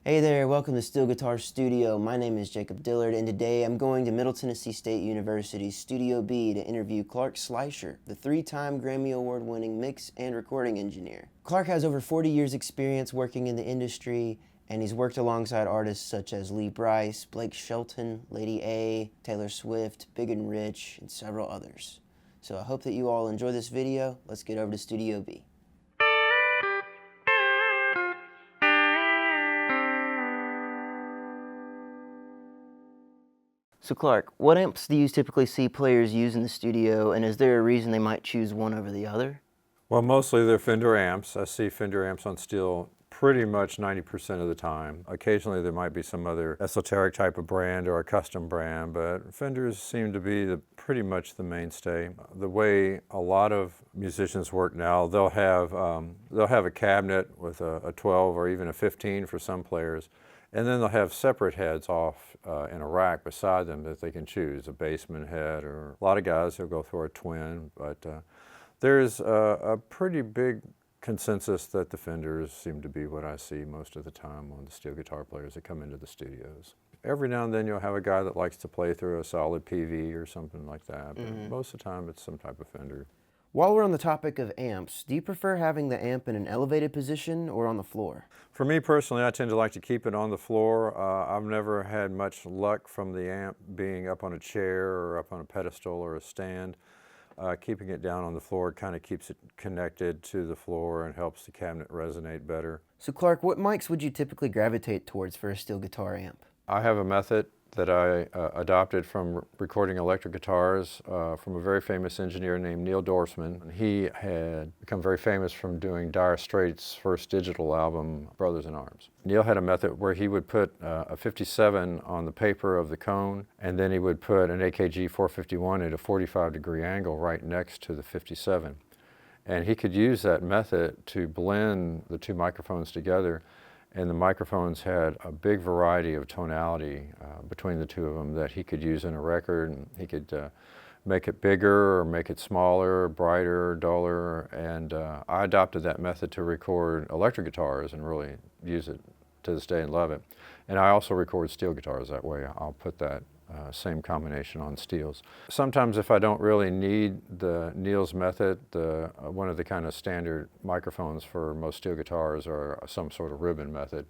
Hey there, welcome to Steel Guitar Studio. My name is Jacob Dillard, and today I'm going to Middle Tennessee State University's Studio B to interview Clarke Schleicher, the three-time Grammy Award-winning mix and recording engineer. Clarke has over 40 years experience working in the industry, and he's worked alongside artists such as Lee Brice, Blake Shelton, Lady A, Taylor Swift, Big and Rich, and several others. So I hope that you all enjoy this video. Let's get over to Studio B. So Clarke, what amps do you typically see players use in the studio, and is there a reason they might choose one over the other? Well, mostly they're Fender amps. I see Fender amps on steel pretty much 90% of the time. Occasionally there might be some other esoteric type of brand or a custom brand, but Fenders seem to be pretty much the mainstay. The way a lot of musicians work now, they'll have a cabinet with a 12 or even a 15 for some players, and then they'll have separate heads off in a rack beside them that they can choose, a basement head, or a lot of guys who'll go for a twin, but there's a pretty big consensus that the Fenders seem to be what I see most of the time on the steel guitar players that come into the studios. Every now and then you'll have a guy that likes to play through a solid PV or something like that, but most of the time it's some type of Fender. While we're on the topic of amps, do you prefer having the amp in an elevated position or on the floor? For me personally, I tend to like to keep it on the floor. I've never had much luck from the amp being up on a chair or up on a pedestal or a stand. Keeping it down on the floor kind of keeps it connected to the floor and helps the cabinet resonate better. So Clarke, what mics would you typically gravitate towards for a steel guitar amp? I have a method that I adopted from recording electric guitars from a very famous engineer named Neil Dorsman. He had become very famous from doing Dire Straits' first digital album, Brothers in Arms. Neil had a method where he would put a 57 on the paper of the cone, and then he would put an AKG 451 at a 45-degree angle right next to the 57. And he could use that method to blend the two microphones together, and the microphones had a big variety of tonality between the two of them that he could use in a record. And he could make it bigger or make it smaller, brighter, duller, and I adopted that method to record electric guitars and really use it to this day and love it. And I also record steel guitars that way. I'll put that same combination on steels. Sometimes if I don't really need the Neil's method, one of the kind of standard microphones for most steel guitars are some sort of ribbon method,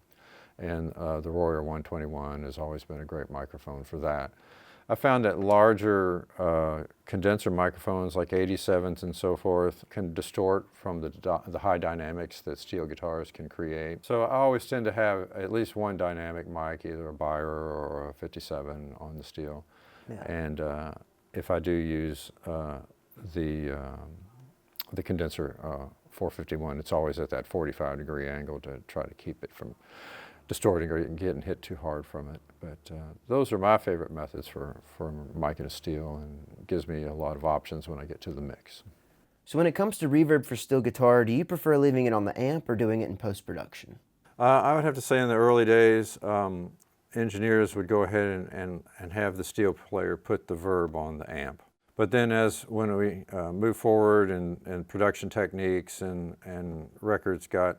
and the Royer 121 has always been a great microphone for that. I found that larger condenser microphones like 87s and so forth can distort from the high dynamics that steel guitars can create. So I always tend to have at least one dynamic mic, either a Beyer or a 57 on the steel. Yeah. And if I do use the condenser 451, it's always at that 45-degree angle to try to keep it from distorting or getting hit too hard from it. But those are my favorite methods for mic and steel, and gives me a lot of options when I get to the mix. So when it comes to reverb for steel guitar, do you prefer leaving it on the amp or doing it in post-production? I would have to say in the early days, engineers would go ahead and have the steel player put the verb on the amp. But then when we moved forward and production techniques and records got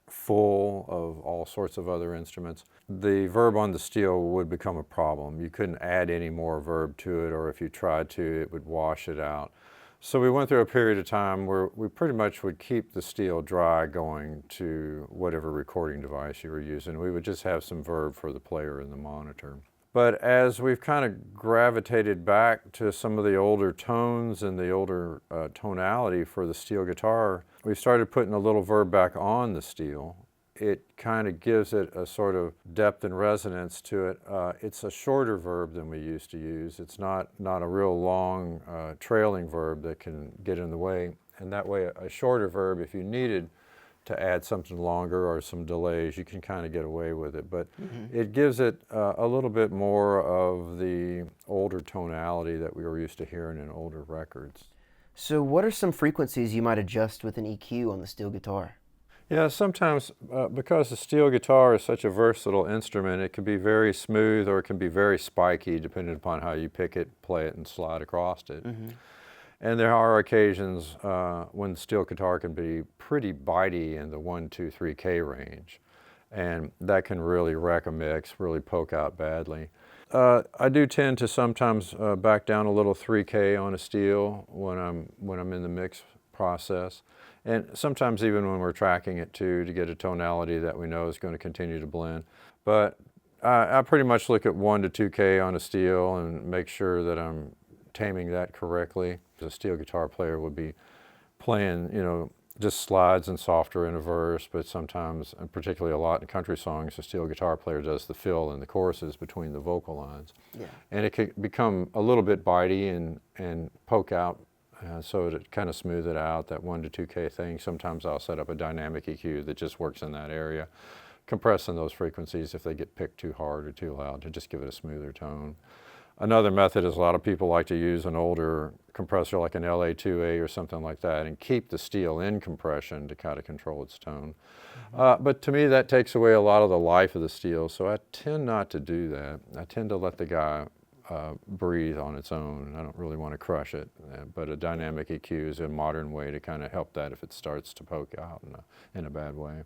full of all sorts of other instruments, the verb on the steel would become a problem. You couldn't add any more verb to it, or if you tried to, it would wash it out. So we went through a period of time where we pretty much would keep the steel dry going to whatever recording device you were using. We would just have some verb for the player and the monitor. But as we've kind of gravitated back to some of the older tones and the older tonality for the steel guitar, we started putting a little verb back on the steel. It kind of gives it a sort of depth and resonance to it. It's a shorter verb than we used to use. It's not a real long trailing verb that can get in the way. And that way, a shorter verb, if you needed to add something longer or some delays, you can kind of get away with it. But it gives it a little bit more of the older tonality that we were used to hearing in older records. So what are some frequencies you might adjust with an EQ on the steel guitar? Yeah, sometimes because the steel guitar is such a versatile instrument, it can be very smooth or it can be very spiky depending upon how you pick it, play it, and slide across it. And there are occasions when the steel guitar can be pretty bitey in the 1, 2, 3K range. and that can really wreck a mix, really poke out badly. I do tend to sometimes back down a little 3K on a steel when I'm in the mix process, and sometimes even when we're tracking it too, to get a tonality that we know is going to continue to blend. But I pretty much look at 1 to 2K on a steel and make sure that I'm taming that correctly. A steel guitar player would be playing, you know, just slides and softer in a verse, but sometimes, and particularly a lot in country songs, a steel guitar player does the fill in the choruses between the vocal lines. Yeah. And it can become a little bit bitey and poke out, so to kind of smooth it out, that 1 to 2K thing. Sometimes I'll set up a dynamic EQ that just works in that area, compressing those frequencies if they get picked too hard or too loud, to just give it a smoother tone. Another method is a lot of people like to use an older compressor like an LA2A or something like that and keep the steel in compression to kind of control its tone. But to me that takes away a lot of the life of the steel, so I tend not to do that. I tend to let the guy breathe on its own. I don't really want to crush it, but a dynamic EQ is a modern way to kind of help that if it starts to poke out in a bad way.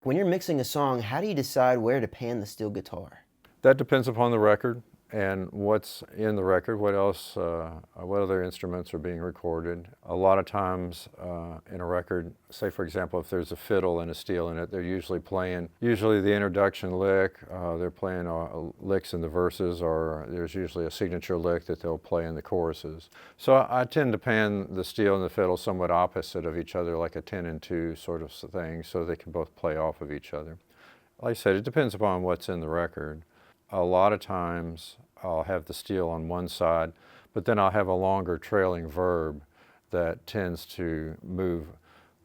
When you're mixing a song, how do you decide where to pan the steel guitar? That depends upon the record and what's in the record, what else, what other instruments are being recorded. A lot of times in a record, say for example, if there's a fiddle and a steel in it, they're usually playing, the introduction lick, they're playing licks in the verses, or there's usually a signature lick that they'll play in the choruses. So I tend to pan the steel and the fiddle somewhat opposite of each other, like a 10 and 2 sort of thing, so they can both play off of each other. Like I said, it depends upon what's in the record. A lot of times I'll have the steel on one side, but then I'll have a longer trailing verb that tends to move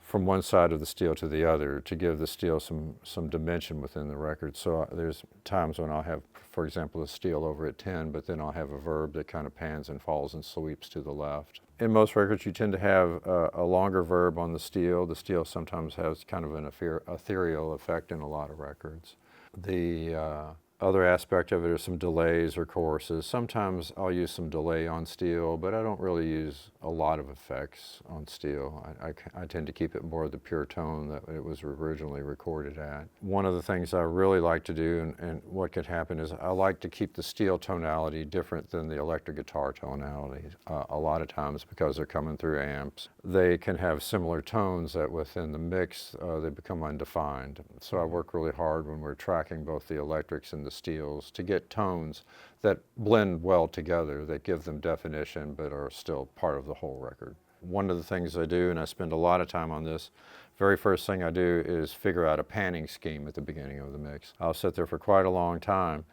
from one side of the steel to the other to give the steel some dimension within the record. So there's times when I'll have, for example, a steel over at 10, but then I'll have a verb that kind of pans and falls and sweeps to the left. In most records you tend to have a longer verb on the steel. The steel sometimes has kind of an ethereal effect in a lot of records. The other aspect of it are some delays or choruses. Sometimes I'll use some delay on steel, but I don't really use a lot of effects on steel. I tend to keep it more of the pure tone that it was originally recorded at. One of the things I really like to do, and what could happen, is I like to keep the steel tonality different than the electric guitar tonality. A lot of times, because they're coming through amps, they can have similar tones that within the mix they become undefined. So I work really hard when we're tracking both the electrics and the steels to get tones that blend well together, that give them definition but are still part of the whole record. One of the things I do, and I spend a lot of time on this, very first thing I do is figure out a panning scheme at the beginning of the mix. I'll sit there for quite a long time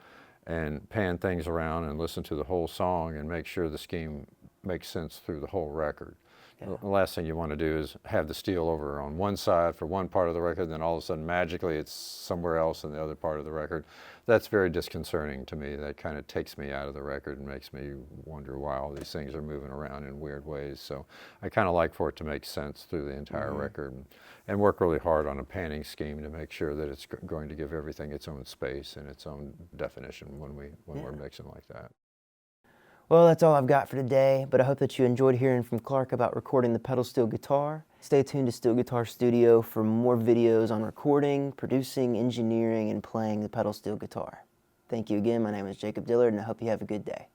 and pan things around and listen to the whole song and make sure the scheme makes sense through the whole record. Yeah. The last thing you want to do is have the steel over on one side for one part of the record, then all of a sudden magically it's somewhere else in the other part of the record. That's very disconcerting to me. That kind of takes me out of the record and makes me wonder why all these things are moving around in weird ways. So I kind of like for it to make sense through the entire record, and work really hard on a panning scheme to make sure that it's going to give everything its own space and its own definition when we're mixing like that. Well, that's all I've got for today, but I hope that you enjoyed hearing from Clarke about recording the pedal steel guitar. Stay tuned to Steel Guitar Studio for more videos on recording, producing, engineering, and playing the pedal steel guitar. Thank you again. My name is Jacob Dillard, and I hope you have a good day.